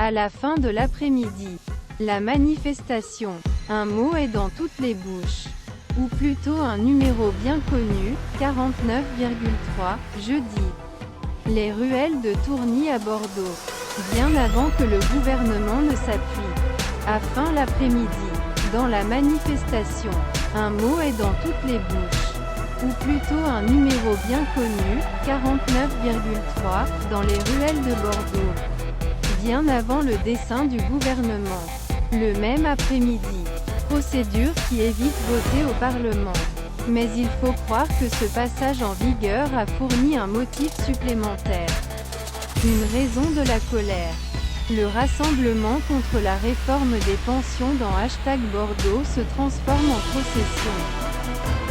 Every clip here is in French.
À la fin de l'après-midi, la manifestation. Un mot est dans toutes les bouches. Ou plutôt un numéro bien connu, 49,3, jeudi. Les ruelles de Tourny à Bordeaux. Bien avant que le gouvernement ne s'appuie. À fin l'après-midi. Dans la manifestation. Un mot est dans toutes les bouches. Ou plutôt un numéro bien connu, 49,3, dans les ruelles de Bordeaux. Bien avant le dessein du gouvernement. Le même après-midi. Procédure qui évite voter au Parlement. Mais il faut croire que ce passage en vigueur a fourni un motif supplémentaire. Une raison de la colère. Le rassemblement contre la réforme des pensions dans #Bordeaux se transforme en procession.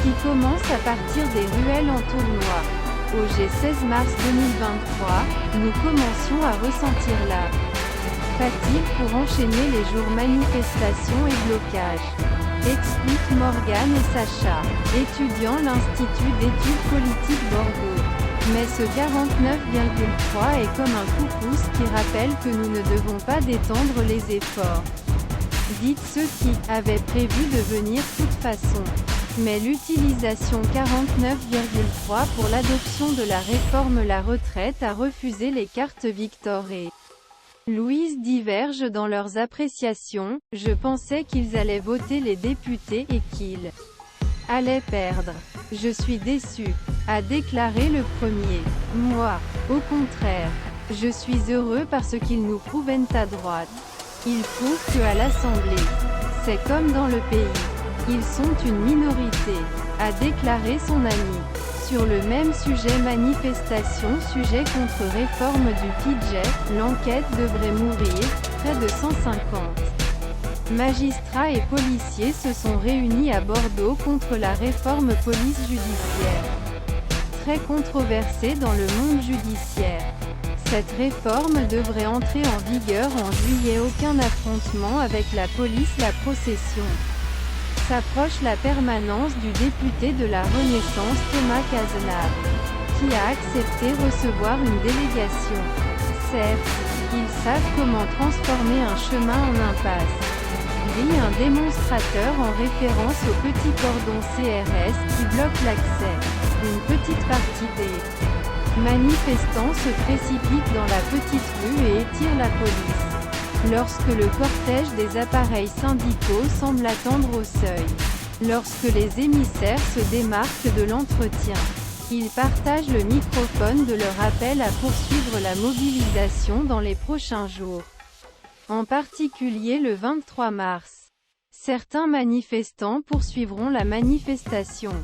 Qui commence à partir des ruelles en tournoi. Au G16 mars 2023, nous commencions à ressentir la fatigue pour enchaîner les jours manifestations et blocages. Expliquent Morgane et Sacha, étudiants l'Institut d'études politiques Bordeaux. Mais ce 49,3 est comme un coupousse qui rappelle que nous ne devons pas détendre les efforts. Dites ceux qui avaient prévu de venir de toute façon. Mais l'utilisation 49,3 pour l'adoption de la réforme la retraite a refusé les cartes Victor et Louise divergent dans leurs appréciations. Je pensais qu'ils allaient voter les députés et qu'ils allaient perdre. Je suis déçu, a déclaré le premier. Moi, au contraire, je suis heureux parce qu'ils nous prouvent à droite. Ils prouvent qu'à l'Assemblée, c'est comme dans le pays. Ils sont une minorité, a déclaré son ami. Sur le même sujet manifestation sujet contre réforme du budget, l'enquête devrait mourir, près de 150. Magistrats et policiers se sont réunis à Bordeaux contre la réforme police judiciaire. Très controversée dans le monde judiciaire. Cette réforme devrait entrer en vigueur en juillet. Aucun affrontement avec la police. La procession s'approche. La permanence du député de la Renaissance Thomas Cazenave, qui a accepté recevoir une délégation. Certes, ils savent comment transformer un chemin en impasse. Dit un démonstrateur en référence au petit cordon CRS qui bloque l'accès. Une petite partie des manifestants se précipitent dans la petite rue et étirent la police. Lorsque le cortège des appareils syndicaux semble attendre au seuil. Lorsque les émissaires se démarquent de l'entretien. Ils partagent le microphone de leur appel à poursuivre la mobilisation dans les prochains jours. En particulier le 23 mars. Certains manifestants poursuivront la manifestation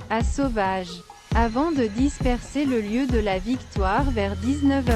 à Sauvage, avant de disperser le lieu de la victoire vers 19h30.